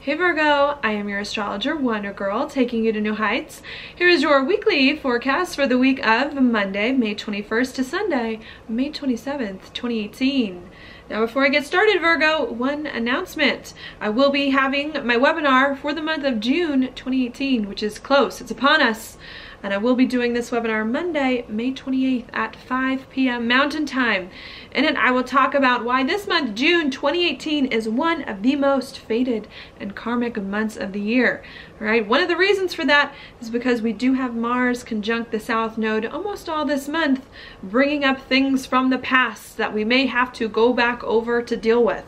Hey Virgo, I am your astrologer, Wonder Girl, taking you to new heights. Here is your weekly forecast for the week of Monday, May 21st to Sunday, May 27th, 2018. Now before I get started, Virgo, one announcement. I will be having my webinar for the month of June 2018, which is close, it's upon us. And I will be doing this webinar Monday, May 28th at 5 p.m. Mountain Time. In it, I will talk about why this month, June 2018, is one of the most fated and karmic months of the year. All right, one of the reasons for that is because we do have Mars conjunct the South Node almost all this month, bringing up things from the past that we may have to go back over to deal with.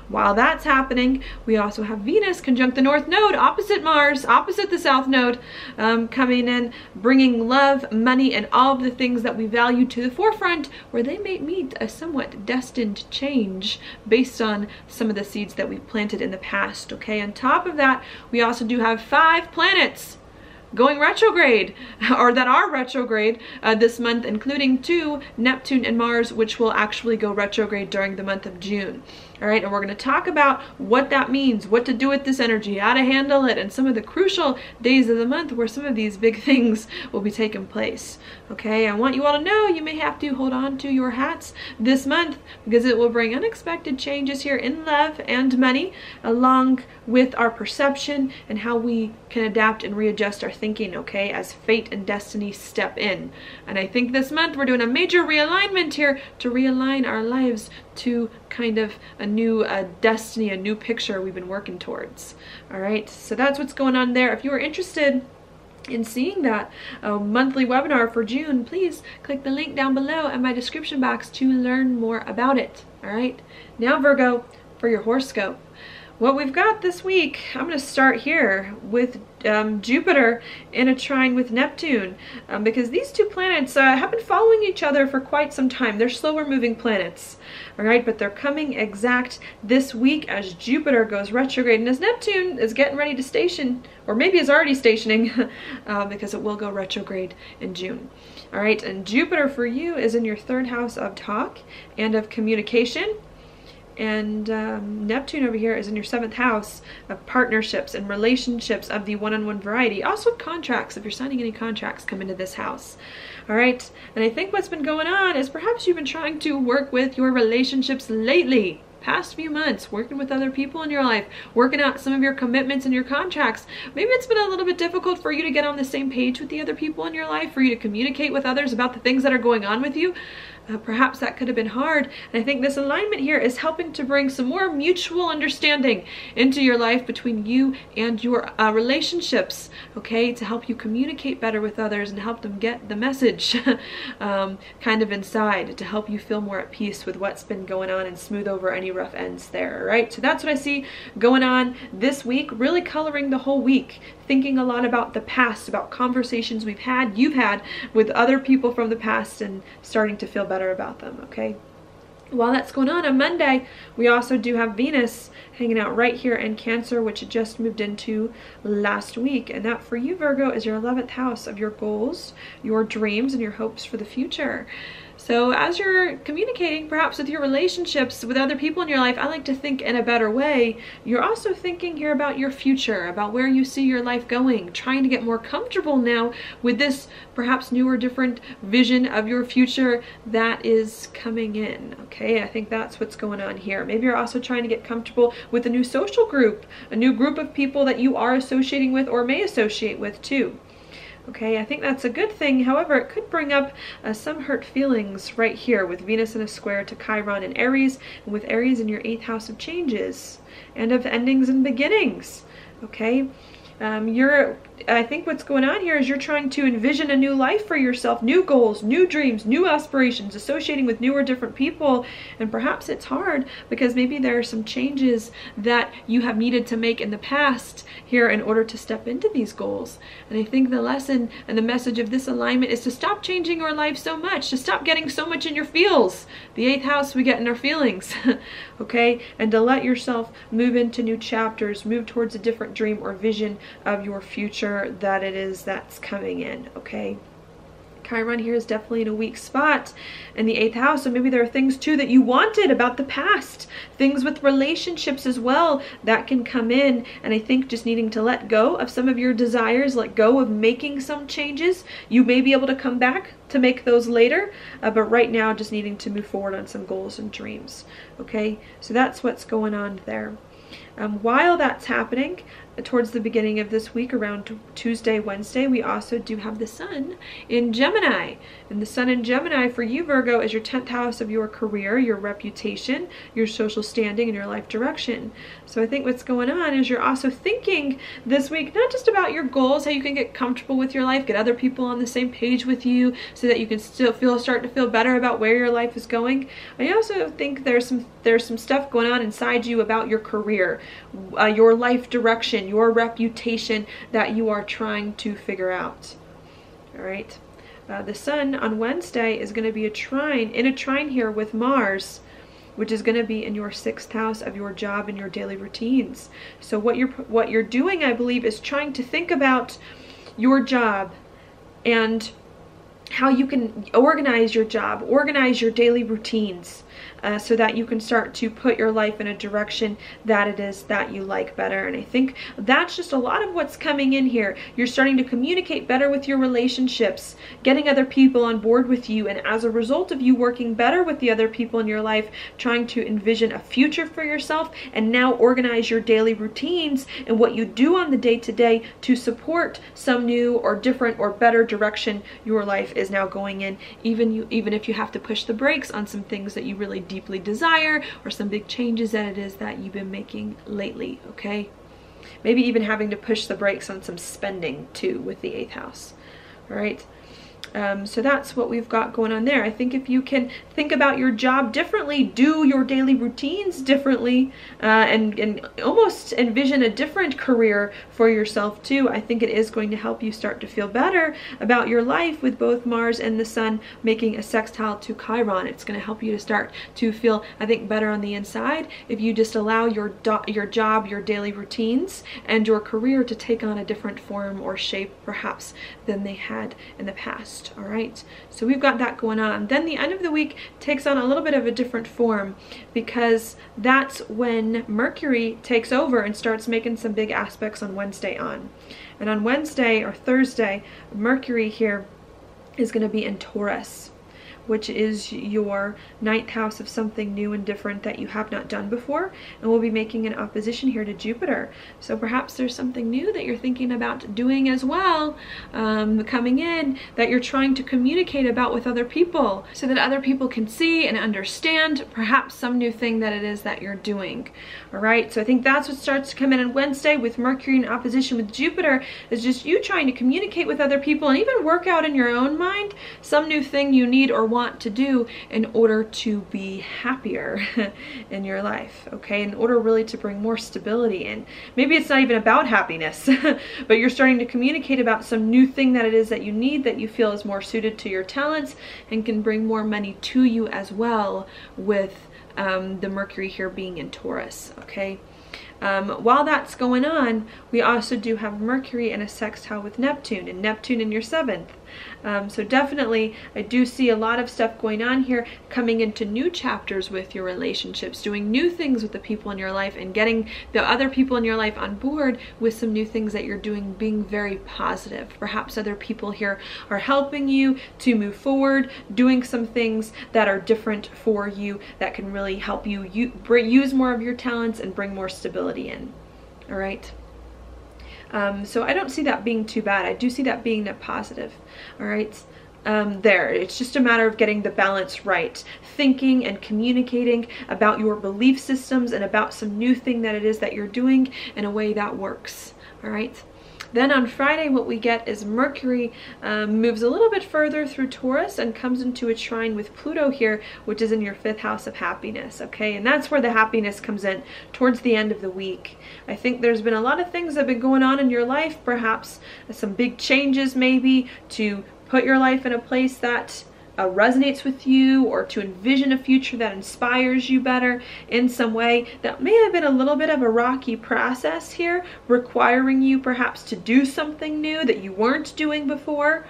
While that's happening, we also have Venus conjunct the North Node, opposite Mars, opposite the South Node, coming in, bringing love, money, and all of the things that we value to the forefront, where they may meet a somewhat destined change based on some of the seeds that we've planted in the past, okay? On top of that, we also do have 5 planets going retrograde, or that are retrograde this month, including 2, Neptune and Mars, which will actually go retrograde during the month of June. All right, and we're going to talk about what that means, what to do with this energy, how to handle it, and some of the crucial days of the month where some of these big things will be taking place. Okay, I want you all to know you may have to hold on to your hats this month because it will bring unexpected changes here in love and money, along with our perception and how we can adapt and readjust our thinking, okay, as fate and destiny step in. And I think this month we're doing a major realignment here to realign our lives to kind of a new destiny, a new picture we've been working towards. All right, so that's what's going on there. If you are interested in seeing that monthly webinar for June, please click the link down below in my description box to learn more about it. All right, now Virgo, for your horoscope. What we've got this week, I'm going to start here with Jupiter in a trine with Neptune, because these two planets have been following each other for quite some time. They're slower moving planets, all right, but they're coming exact this week as Jupiter goes retrograde and as Neptune is getting ready to station, or maybe is already stationing, because it will go retrograde in June. All right, and Jupiter for you is in your 3rd house of talk and of communication. And Neptune over here is in your 7th house of partnerships and relationships of the one-on-one variety. Also contracts, if you're signing any contracts, come into this house. All right, and I think what's been going on is perhaps you've been trying to work with your relationships lately. Past few months, working with other people in your life, working out some of your commitments and your contracts. Maybe it's been a little bit difficult for you to get on the same page with the other people in your life, for you to communicate with others about the things that are going on with you. Perhaps that could have been hard, and I think this alignment here is helping to bring some more mutual understanding into your life between you and your relationships, okay, to help you communicate better with others and help them get the message kind of inside, to help you feel more at peace with what's been going on and smooth over any rough ends there, right? So that's what I see going on this week, really coloring the whole week, thinking a lot about the past, about conversations you've had with other people from the past, and starting to feel better about them, okay? While that's going on Monday, we also do have Venus hanging out right here in Cancer, which it just moved into last week. And that for you, Virgo, is your 11th house of your goals, your dreams, and your hopes for the future. So as you're communicating perhaps with your relationships with other people in your life, I like to think in a better way. You're also thinking here about your future, about where you see your life going, trying to get more comfortable now with this perhaps newer, different vision of your future that is coming in, okay? I think that's what's going on here. Maybe you're also trying to get comfortable with a new social group, a new group of people that you are associating with or may associate with too. Okay, I think that's a good thing. However, it could bring up some hurt feelings right here with Venus in a square to Chiron and Aries, and with Aries in your 8th house of changes and of endings and beginnings. Okay, I think what's going on here is you're trying to envision a new life for yourself, new goals, new dreams, new aspirations, associating with newer, different people. And perhaps it's hard because maybe there are some changes that you have needed to make in the past here in order to step into these goals. And I think the lesson and the message of this alignment is to stop changing your life so much, to stop getting so much in your feels. The 8th house we get in our feelings, okay? And to let yourself move into new chapters, move towards a different dream or vision of your future that it is that's coming in, okay? Chiron here is definitely in a weak spot in the 8th house. So maybe there are things too that you wanted about the past, things with relationships as well that can come in. And I think just needing to let go of some of your desires, let go of making some changes. You may be able to come back to make those later, but right now just needing to move forward on some goals and dreams. Okay, so that's what's going on there. While that's happening, towards the beginning of this week, around Tuesday, Wednesday, we also do have the sun in Gemini. And the sun in Gemini for you, Virgo, is your 10th house of your career, your reputation, your social standing, and your life direction. So I think what's going on is you're also thinking this week, not just about your goals, how you can get comfortable with your life, get other people on the same page with you so that you can still start to feel better about where your life is going. I also think there's some stuff going on inside you about your career, your life direction, your reputation that you are trying to figure out. All right. The sun on Wednesday is going to be in a trine here with Mars, which is going to be in your 6th house of your job and your daily routines. So what you're doing, I believe, is trying to think about your job and how you can organize your job, organize your daily routines, so that you can start to put your life in a direction that it is that you like better. And I think that's just a lot of what's coming in here. You're starting to communicate better with your relationships, getting other people on board with you, and as a result of you working better with the other people in your life, trying to envision a future for yourself and now organize your daily routines and what you do on the day-to-day to support some new or different or better direction your life is now going in, even if you have to push the brakes on some things that you really deeply desire, or some big changes that it is that you've been making lately. Okay, maybe even having to push the brakes on some spending too with the 8th house. All right. So that's what we've got going on there. I think if you can think about your job differently, do your daily routines differently, and almost envision a different career for yourself too, I think it is going to help you start to feel better about your life with both Mars and the sun making a sextile to Chiron. It's going to help you to start to feel, I think, better on the inside if you just allow your job, your daily routines, and your career to take on a different form or shape perhaps than they had in the past. All right, so we've got that going on. Then the end of the week takes on a little bit of a different form, because that's when Mercury takes over and starts making some big aspects on Wednesday on. And on Wednesday or Thursday, Mercury here is going to be in Taurus, which is your 9th house of something new and different that you have not done before, and we'll be making an opposition here to Jupiter. So perhaps there's something new that you're thinking about doing as well, coming in, that you're trying to communicate about with other people so that other people can see and understand perhaps some new thing that it is that you're doing. All right, so I think that's what starts to come in on Wednesday with Mercury in opposition with Jupiter, is just you trying to communicate with other people and even work out in your own mind some new thing you need or want to do in order to be happier in your life. Okay, in order really to bring more stability in. Maybe it's not even about happiness, but you're starting to communicate about some new thing that it is that you need, that you feel is more suited to your talents and can bring more money to you as well, with the Mercury here being in Taurus. Okay, while that's going on, we also do have Mercury in a sextile with Neptune, and Neptune in your 7th. So definitely, I do see a lot of stuff going on here, coming into new chapters with your relationships, doing new things with the people in your life, and getting the other people in your life on board with some new things that you're doing, being very positive. Perhaps other people here are helping you to move forward, doing some things that are different for you, that can really help you use more of your talents and bring more stability in. All right. So I don't see that being too bad. I do see that being net positive. All right. There, it's just a matter of getting the balance right, thinking and communicating about your belief systems and about some new thing that it is that you're doing in a way that works. All right. Then on Friday, what we get is Mercury moves a little bit further through Taurus and comes into a trine with Pluto here, which is in your 5th house of happiness. Okay, and that's where the happiness comes in towards the end of the week. I think there's been a lot of things that have been going on in your life, perhaps some big changes maybe to put your life in a place that resonates with you, or to envision a future that inspires you better in some way. That may have been a little bit of a rocky process here, requiring you perhaps to do something new that you weren't doing before.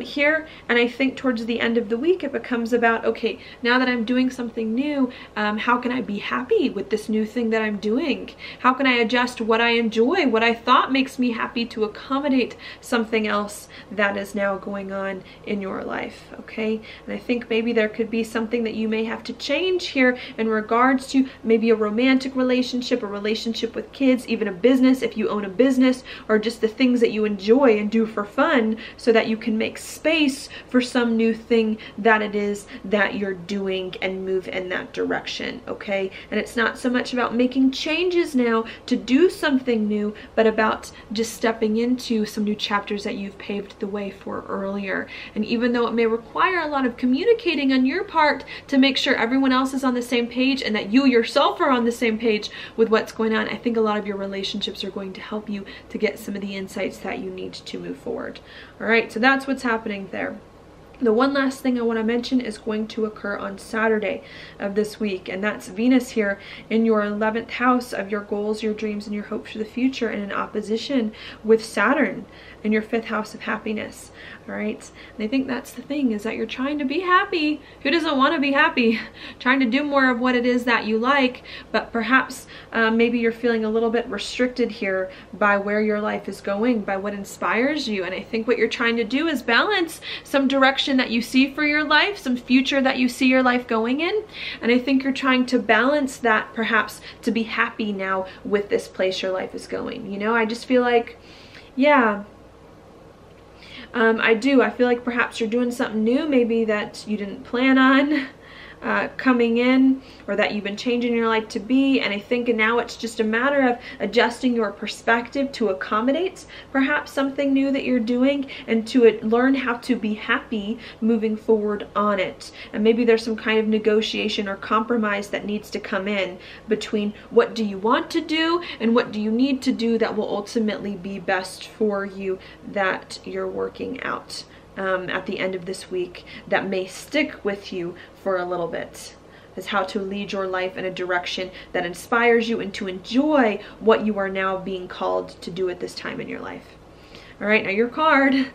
here, and I think towards the end of the week it becomes about, okay, now that I'm doing something new, how can I be happy with this new thing that I'm doing? How can I adjust what I enjoy, what I thought makes me happy, to accommodate something else that is now going on in your life, okay? And I think maybe there could be something that you may have to change here in regards to maybe a romantic relationship, a relationship with kids, even a business if you own a business, or just the things that you enjoy and do for fun, so that you can make space for some new thing that it is that you're doing and move in that direction, okay? And it's not so much about making changes now to do something new, but about just stepping into some new chapters that you've paved the way for earlier. And even though it may require a lot of communicating on your part to make sure everyone else is on the same page and that you yourself are on the same page with what's going on, I think a lot of your relationships are going to help you to get some of the insights that you need to move forward. All right, so that's what's happening there. The one last thing I want to mention is going to occur on Saturday of this week, and that's Venus here in your 11th house of your goals, your dreams, and your hopes for the future, and in opposition with Saturn in your 5th house of happiness. All right, and I think that's the thing, is that you're trying to be happy. Who doesn't want to be happy? Trying to do more of what it is that you like, but perhaps maybe you're feeling a little bit restricted here by where your life is going, by what inspires you. And I think what you're trying to do is balance some direction that you see for your life, some future that you see your life going in. And I think you're trying to balance that, perhaps, to be happy now with this place your life is going. You know, I just feel like, yeah, I feel like perhaps you're doing something new, maybe that you didn't plan on coming in, or that you've been changing your life to be. And I think now it's just a matter of adjusting your perspective to accommodate perhaps something new that you're doing, and to learn how to be happy moving forward on it. And maybe there's some kind of negotiation or compromise that needs to come in between what do you want to do and what do you need to do that will ultimately be best for you, that you're working out at the end of this week, that may stick with you for a little bit, is how to lead your life in a direction that inspires you and to enjoy what you are now being called to do at this time in your life. All right, now your card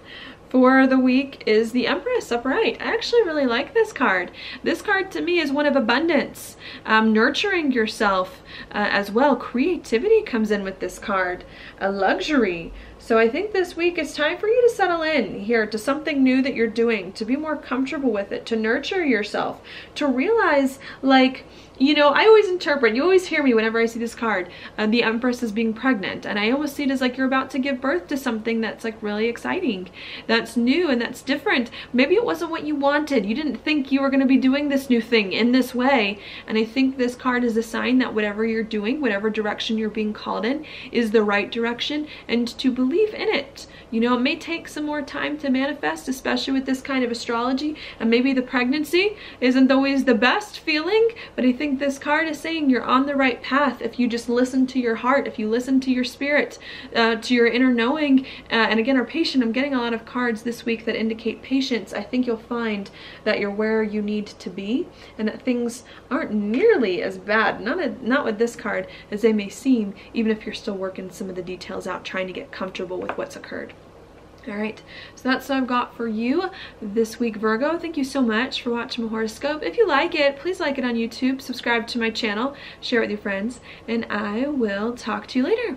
for the week is the Empress upright. I actually really like this card. This card to me is one of abundance, nurturing yourself as well. Creativity comes in with this card, a luxury. So I think this week it's time for you to settle in here to something new that you're doing, to be more comfortable with it, to nurture yourself, to realize, like, you know, I always interpret, you always hear me whenever I see this card, the Empress as being pregnant. And I always see it as like you're about to give birth to something that's like really exciting, that's new and that's different. Maybe it wasn't what you wanted. You didn't think you were going to be doing this new thing in this way. And I think this card is a sign that whatever you're doing, whatever direction you're being called in, is the right direction, and to believe in it. You know, it may take some more time to manifest, especially with this kind of astrology, and maybe the pregnancy isn't always the best feeling, but I think this card is saying you're on the right path if you just listen to your heart, if you listen to your spirit, to your inner knowing, and again, are patient. I'm getting a lot of cards this week that indicate patience. I think you'll find that you're where you need to be, and that things aren't nearly as bad, not with this card, as they may seem, even if you're still working some of the details out, trying to get comfortable with what's occurred. All right, so that's what I've got for you this week, Virgo. Thank you so much for watching my horoscope. If you like it, please like it on YouTube, subscribe to my channel, share it with your friends, and I will talk to you later.